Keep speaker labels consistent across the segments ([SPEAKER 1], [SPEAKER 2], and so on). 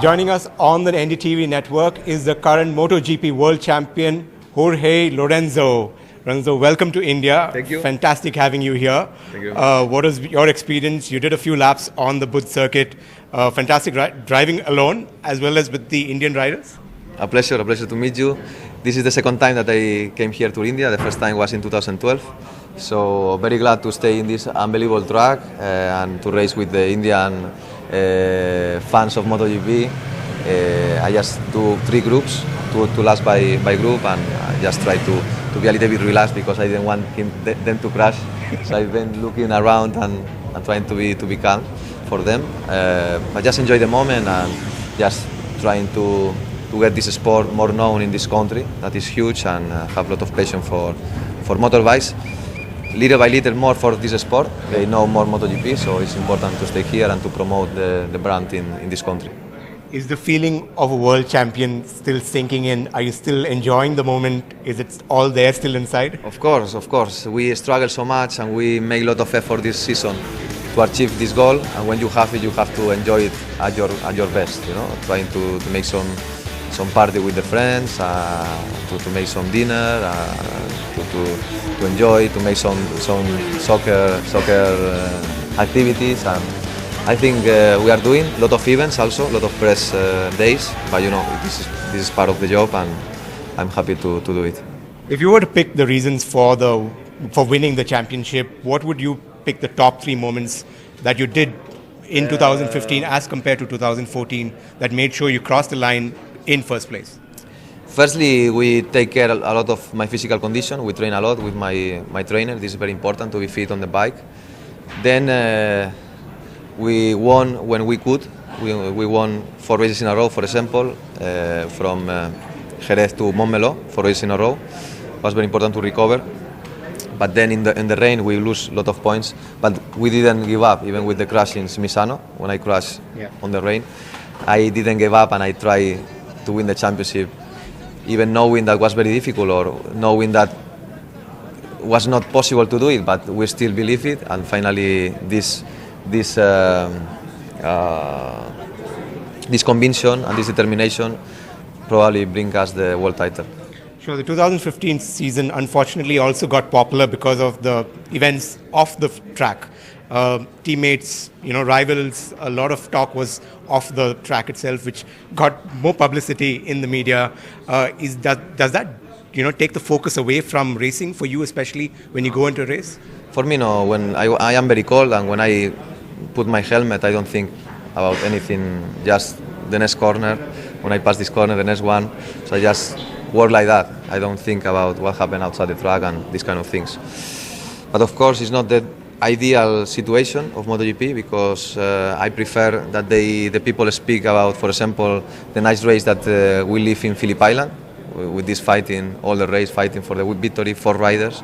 [SPEAKER 1] joining us on the NDTV network is the current MotoGP world champion, Jorge Lorenzo. Lorenzo, welcome to India.
[SPEAKER 2] Thank you.
[SPEAKER 1] Fantastic having you here.
[SPEAKER 2] Thank you.
[SPEAKER 1] What was your experience? You did a few laps on the Bud circuit. Fantastic driving alone as well as with the Indian riders.
[SPEAKER 2] A pleasure to meet you. This is the second time that I came here to India. The first time was in 2012. So very glad to stay in this unbelievable track and to race with the Indian fans of MotoGP. I just do 3 groups, two laps by group, and I just try to be a little bit relaxed because I didn't want them to crash. So I've been looking around and trying to be calm for them. But just enjoy the moment and just trying to get this sport more known in this country that is huge, and have a lot of passion for motorbikes. Little by little more for this sport. They know more MotoGP, so it's important to stay here and to promote the brand in this country.
[SPEAKER 1] Is the feeling of a world champion still sinking in? Are you still enjoying the moment? Is it all there still inside?
[SPEAKER 2] Of course. We struggle so much and we make a lot of effort this season to achieve this goal. And when you have it, you have to enjoy it at your best. You know, trying to make some party with the friends, to make some dinner, to enjoy, to make some soccer activities, and I think we are doing a lot of events also, a lot of press days. But you know, this is part of the job, and I'm happy to do it.
[SPEAKER 1] If you were to pick the reasons for winning the championship, what would you pick the top 3 moments that you did in 2015 as compared to 2014 that made sure you crossed the line in first place?
[SPEAKER 2] Firstly, we take care a lot of my physical condition. We train a lot with my trainer. This is very important to be fit on the bike. Then we won when we could. We won 4 races in a row, for example, from Jerez to Montmeló, 4 races in a row. It was very important to recover. But then in the rain we lose a lot of points. But we didn't give up, even with the crash in Misano, when I crashed on the rain. I didn't give up and I tried to win the championship, even knowing that was very difficult, or knowing that was not possible to do it, but we still believe it, and finally this conviction and this determination probably bring us the world title.
[SPEAKER 1] Sure, the 2015 season unfortunately also got popular because of the events off the track. Teammates, rivals, a lot of talk was off the track itself, which got more publicity in the media. Does that take the focus away from racing for you, especially when you go into a race?
[SPEAKER 2] For me, no. When I am very cold, and when I put my helmet, I don't think about anything, just the next corner. When I pass this corner, the next one. So I just work like that. I don't think about what happened outside the track and these kind of things. But of course, it's not the ideal situation of MotoGP, because I prefer that the people speak about, for example, the nice race that we live in Phillip Island, with this fighting, all the race fighting for the victory, 4 riders.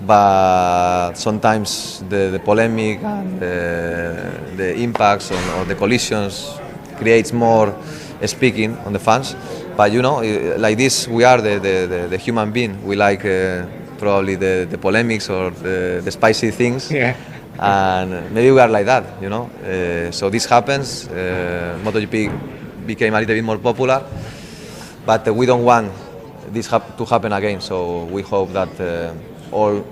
[SPEAKER 2] But sometimes the polemic and the impacts or the collisions creates more speaking on the fans. But like this, we are the human being. We like probably the polemics or the spicy things, and maybe we are like that, so this happens. MotoGP became a little bit more popular, but we don't want this to happen again, so we hope that all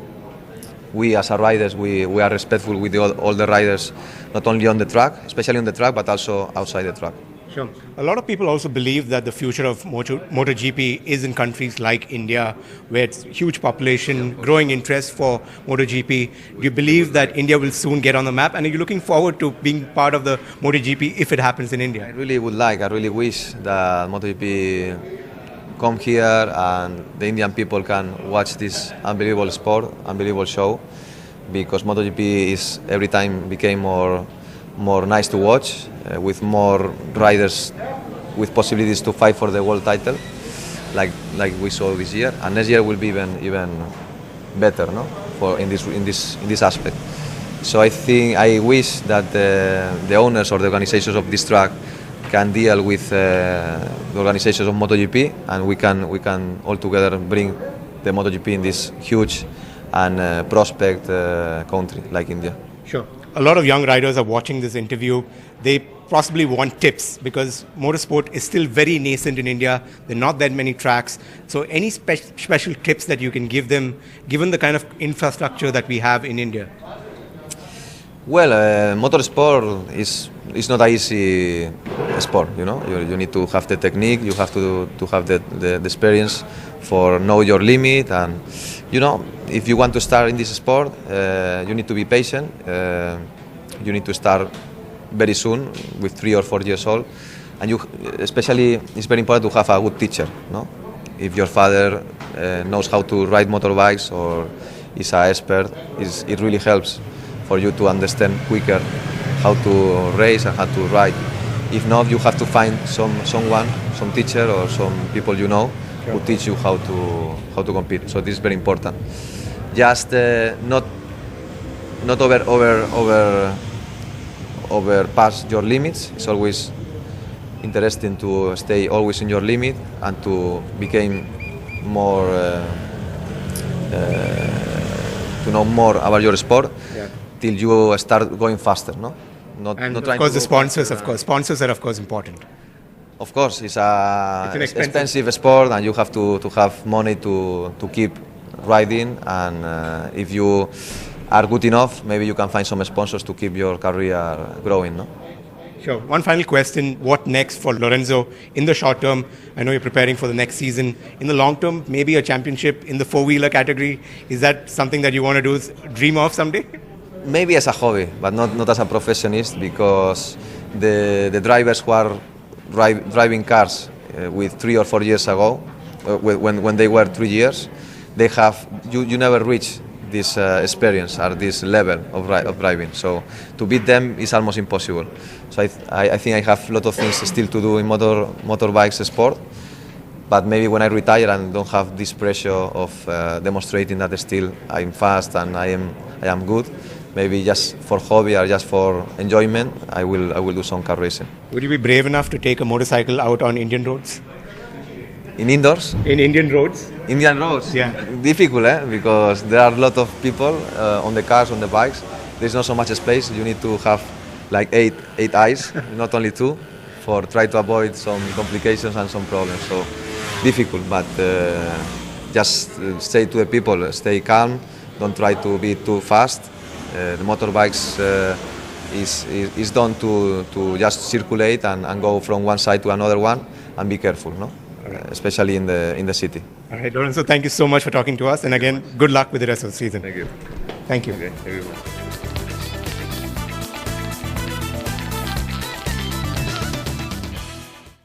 [SPEAKER 2] we as riders, we are respectful with all the riders, not only on the track, especially on the track, but also outside the track.
[SPEAKER 1] Sure. A lot of people also believe that the future of MotoGP is in countries like India, where it's huge population, growing interest for MotoGP. Do you believe that India will soon get on the map? And are you looking forward to being part of the MotoGP if it happens in India?
[SPEAKER 2] I really wish that MotoGP come here and the Indian people can watch this unbelievable sport, unbelievable show, because MotoGP is every time became more nice to watch, with more riders with possibilities to fight for the world title, like we saw this year, and next year will be even better, no? In this aspect. So I wish that the owners or the organizations of this track can deal with the organizations of MotoGP, and we can all together bring the MotoGP in this huge and prospect country like India.
[SPEAKER 1] Sure. A lot of young riders are watching this interview. They possibly want tips, because motorsport is still very nascent in India. There are not that many tracks. So any special tips that you can give them, given the kind of infrastructure that we have in India?
[SPEAKER 2] Well, motorsport is not an easy sport. You need to have the technique. You have to have the experience for know your limit, and if you want to start in this sport, you need to be patient. You need to start very soon, with 3 or 4 years old, and especially it's very important to have a good teacher. No, if your father knows how to ride motorbikes or is an expert, it really helps for you to understand quicker how to race and how to ride. If not, you have to find some teacher or some people who teach you how to compete. So this is very important. Just not overpass your limits. It's always interesting to stay always in your limit and to become more to know more about your sport.
[SPEAKER 1] Yeah.
[SPEAKER 2] Till you start going faster, no? Not
[SPEAKER 1] And
[SPEAKER 2] trying
[SPEAKER 1] of course,
[SPEAKER 2] to
[SPEAKER 1] the sponsors, sponsors are of course important.
[SPEAKER 2] Of course, it's an
[SPEAKER 1] expensive
[SPEAKER 2] sport, and you have to have money to keep riding. And if you are good enough, maybe you can find some sponsors to keep your career growing, no?
[SPEAKER 1] Sure. One final question. What next for Lorenzo in the short term? I know you're preparing for the next season. In the long term, maybe a championship in the four-wheeler category. Is that something that you want to dream of someday?
[SPEAKER 2] Maybe as a hobby, but not as a professionist, because the drivers who are driving cars with 3 or 4 years ago, when they were 3 years, they have you never reach this experience or this level of driving. So to beat them is almost impossible. So I think I have a lot of things still to do in motorbikes sport, but maybe when I retire and don't have this pressure of demonstrating that still I'm fast and I am good, maybe just for hobby or just for enjoyment, I will do some car racing.
[SPEAKER 1] Would you be brave enough to take a motorcycle out on Indian roads?
[SPEAKER 2] In indoors?
[SPEAKER 1] In Indian roads?
[SPEAKER 2] Indian roads?
[SPEAKER 1] Yeah.
[SPEAKER 2] Difficult, because there are a lot of people on the cars, on the bikes. There's not so much space. You need to have like eight eyes, not only 2, for try to avoid some complications and some problems. So difficult, but just say to the people, stay calm, don't try to be too fast. The motorbikes is done to just circulate and go from one side to another one, and be careful, no? Especially in the city.
[SPEAKER 1] All right, Lorenzo, thank you so much for talking to us, and again, good luck with the rest of the season.
[SPEAKER 2] Thank you.
[SPEAKER 1] Thank you.
[SPEAKER 2] Okay, thank you.